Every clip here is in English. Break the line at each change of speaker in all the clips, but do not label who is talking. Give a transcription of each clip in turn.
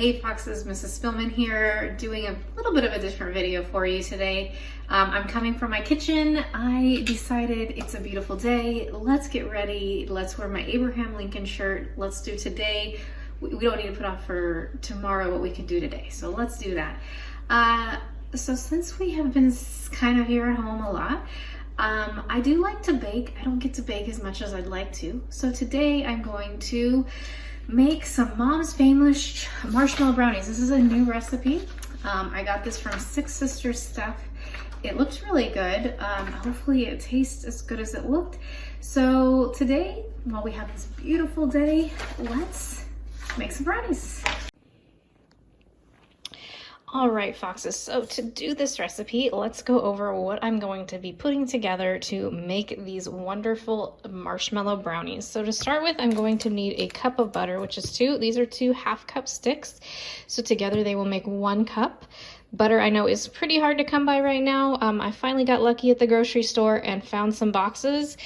Hey Foxes, Mrs. Spielman here, doing a little bit of a different video for you today. I'm coming from my kitchen. I decided it's a beautiful day. Let's get ready. Let's wear my Abraham Lincoln shirt. Let's do today. We don't need to put off for tomorrow what we can do today. So let's do that. So since we have been kind of here at home a lot, I do like to bake. I don't get to bake as much as I'd like to. So today I'm going to make some Mom's Famous marshmallow brownies. This is a new recipe. I got this from Six Sisters Stuff. It looks really good. Hopefully it tastes as good as it looked. So today, while we have this beautiful day, let's make some brownies. All right, Foxes, so to do this recipe, let's go over what I'm going to be putting together to make these wonderful marshmallow brownies. So to start with, I'm going to need a cup of butter, which is these are 2 half-cup sticks. So together they will make 1 cup. Butter I know is pretty hard to come by right now. I finally got lucky at the grocery store and found some boxes.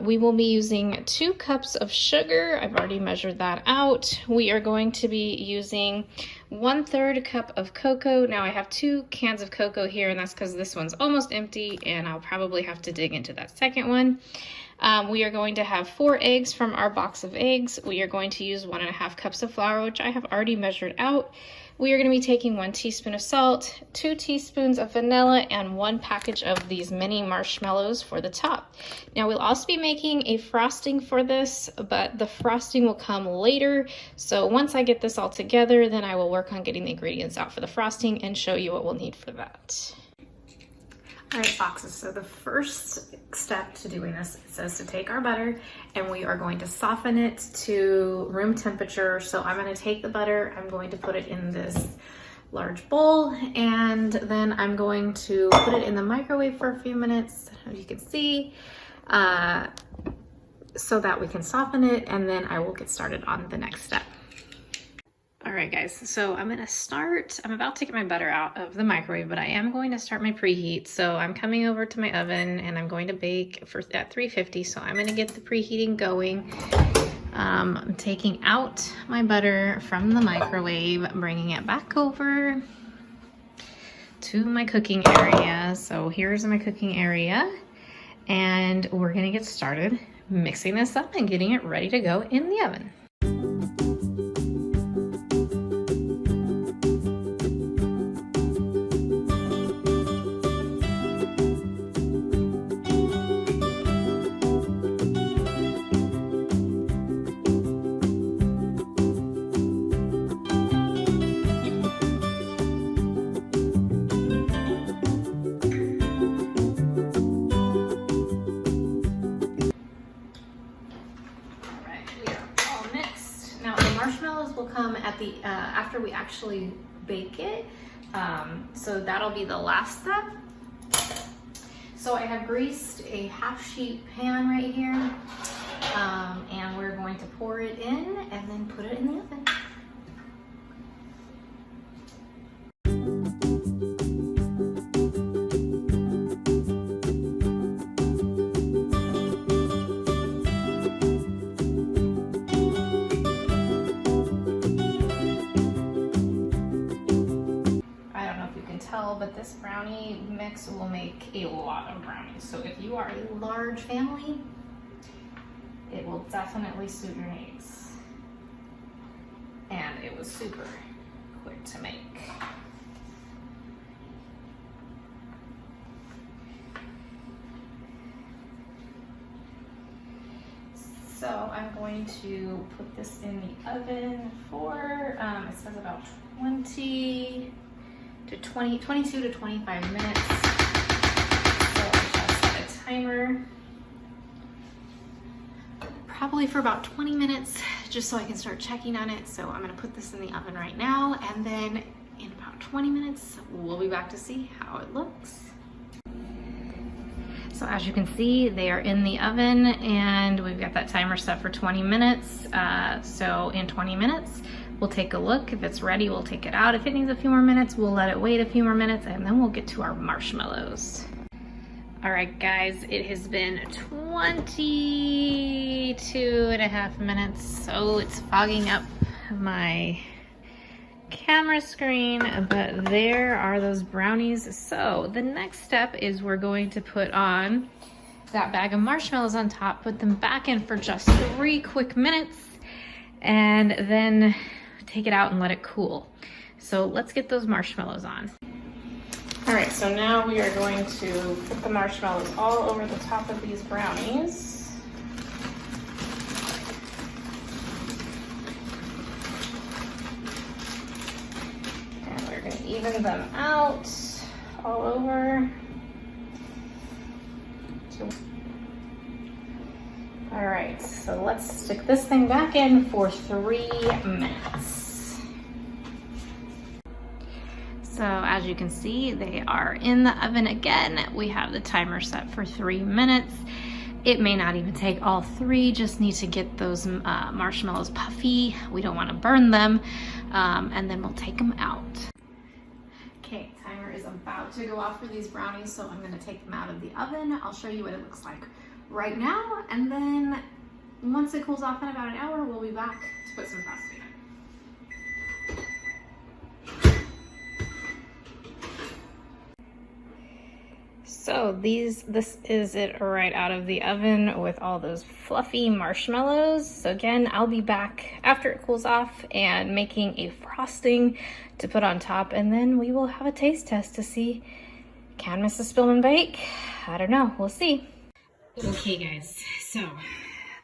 We will be using 2 cups of sugar. I've already measured that out. We are going to be using 1/3 cup of cocoa. Now I have 2 cans of cocoa here, and that's because this one's almost empty and I'll probably have to dig into that second one. We are going to have 4 eggs from our box of eggs. We are going to use 1.5 cups of flour, which I have already measured out. We are going to be taking 1 teaspoon of salt, 2 teaspoons of vanilla, and 1 package of these mini marshmallows for the top. Now we'll also be making a frosting for this, but the frosting will come later. So once I get this all together, then I will work on getting the ingredients out for the frosting and show you what we'll need for that. All right, Foxes, so the first step to doing this, it says to take our butter and we are going to soften it to room temperature. So I'm going to take the butter, I'm going to put it in this large bowl, and then I'm going to put it in the microwave for a few minutes, as you can see, so that we can soften it, and then I will get started on the next step. All right, guys, so I'm about to get my butter out of the microwave, but I am going to start my preheat. So I'm coming over to my oven and I'm going to bake at 350. So I'm going to get the preheating going. I'm taking out my butter from the microwave, bringing it back over to my cooking area. So here's my cooking area, and we're going to get started mixing this up and getting it ready to go in the oven. Marshmallows will come at the after we actually bake it, so that'll be the last step. So I have greased a half-sheet pan right here, and we're going to pour it in and then put it in the oven. But this brownie mix will make a lot of brownies. So if you are a large family, it will definitely suit your needs. And it was super quick to make. So I'm going to put this in the oven for, it says about 22 to 25 minutes. So I just set a timer, probably for about 20 minutes, just so I can start checking on it. So I'm gonna put this in the oven right now, and then in about 20 minutes, we'll be back to see how it looks. So as you can see, they are in the oven, and we've got that timer set for 20 minutes. So in 20 minutes, we'll take a look. If it's ready, we'll take it out. If it needs a few more minutes, we'll let it wait a few more minutes, and then we'll get to our marshmallows. All right, guys, it has been 22 and a half minutes, so it's fogging up my camera screen, but there are those brownies. So the next step is we're going to put on that bag of marshmallows on top, put them back in for just 3 quick minutes, and then take it out and let it cool. So let's get those marshmallows on. All right, so now we are going to put the marshmallows all over the top of these brownies. And we're gonna even them out all over. All right, so let's stick this thing back in for 3 minutes. So as you can see, they are in the oven again. We have the timer set for 3 minutes. It may not even take all 3, just need to get those marshmallows puffy. We don't want to burn them, and then we'll take them out. Okay, timer is about to go off for these brownies, so I'm gonna take them out of the oven. I'll show you what it looks like right now, and then once it cools off in about an hour, we'll be back to put some frosting in. So this is it right out of the oven with all those fluffy marshmallows. So again, I'll be back after it cools off and making a frosting to put on top, and then we will have a taste test to see, can Mrs. Spielman bake? I don't know, we'll see. Okay guys, so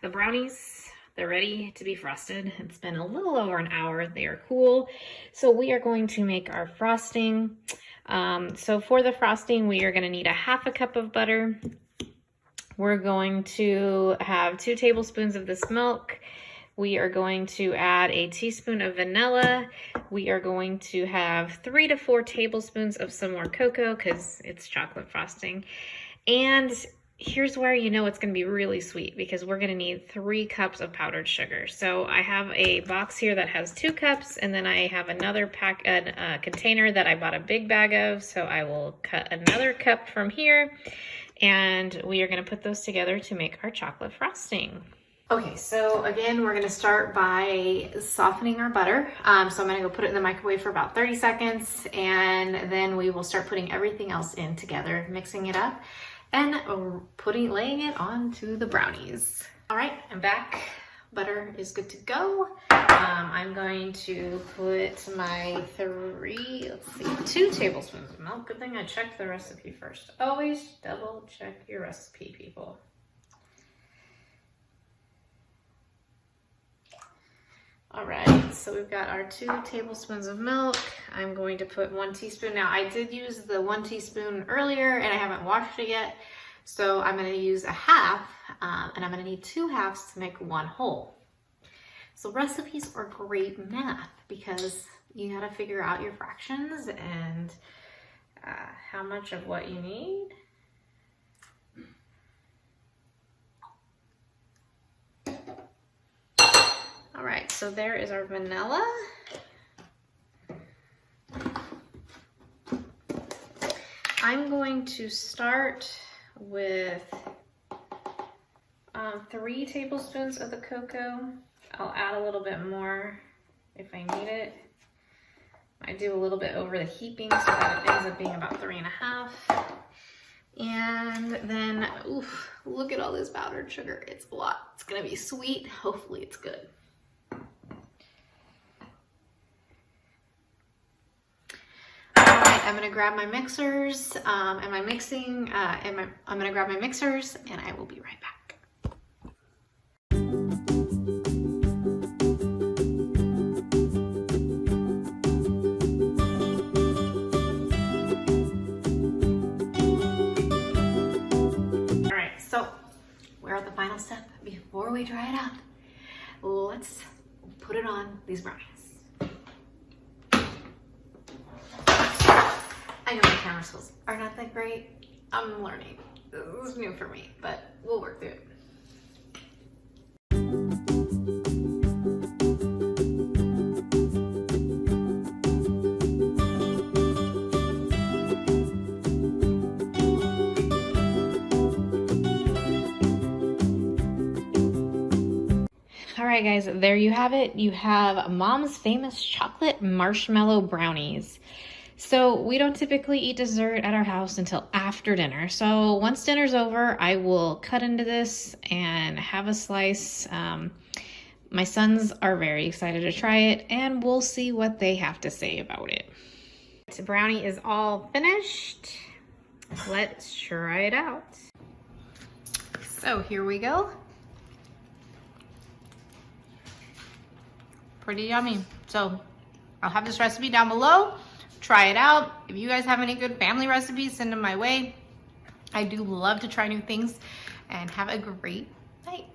the brownies, they're ready to be frosted. It's been a little over an hour. They are cool. So we are going to make our frosting. So for the frosting, we are going to need 1/2 cup of butter. We're going to have 2 tablespoons of this milk. We are going to add a teaspoon of vanilla. We are going to have 3 to 4 tablespoons of some more cocoa because it's chocolate frosting. And here's where you know it's going to be really sweet, because we're going to need 3 cups of powdered sugar. So I have a box here that has 2 cups, and then I have another container that I bought a big bag of. So I will cut another cup from here, and we are going to put those together to make our chocolate frosting. Okay, so again, we're going to start by softening our butter. So I'm going to go put it in the microwave for about 30 seconds, and then we will start putting everything else in together, mixing it up, and laying it onto the brownies. All right, I'm back. Butter is good to go. I'm going to put my 2 tablespoons of milk. Good thing I checked the recipe first. Always double check your recipe, people. All right, so we've got our 2 tablespoons of milk. I'm going to put 1 teaspoon. Now I did use the 1 teaspoon earlier and I haven't washed it yet. So I'm gonna use 1/2 and I'm gonna need 2 halves to make 1 whole. So recipes are great math because you gotta figure out your fractions and how much of what you need. All right, so there is our vanilla. I'm going to start with 3 tablespoons of the cocoa. I'll add a little bit more if I need it. I do a little bit over the heaping so that it ends up being about 3.5. And then, oof, look at all this powdered sugar. It's a lot. It's gonna be sweet. Hopefully it's good. I'm gonna grab my mixers and my mixing, I'm gonna grab my mixers and I will be right back. All right, so we're at the final step. Before we dry it out, let's put it on these brownies. I know my camera skills are not that great. I'm learning. This is new for me, but we'll work through it. All right, guys, there you have it. You have Mom's famous chocolate marshmallow brownies. So we don't typically eat dessert at our house until after dinner. So once dinner's over, I will cut into this and have a slice. My sons are very excited to try it, and we'll see what they have to say about it. The brownie is all finished. Let's try it out. So here we go. Pretty yummy. So I'll have this recipe down below. Try it out. If you guys have any good family recipes, send them my way. I do love to try new things, and have a great night.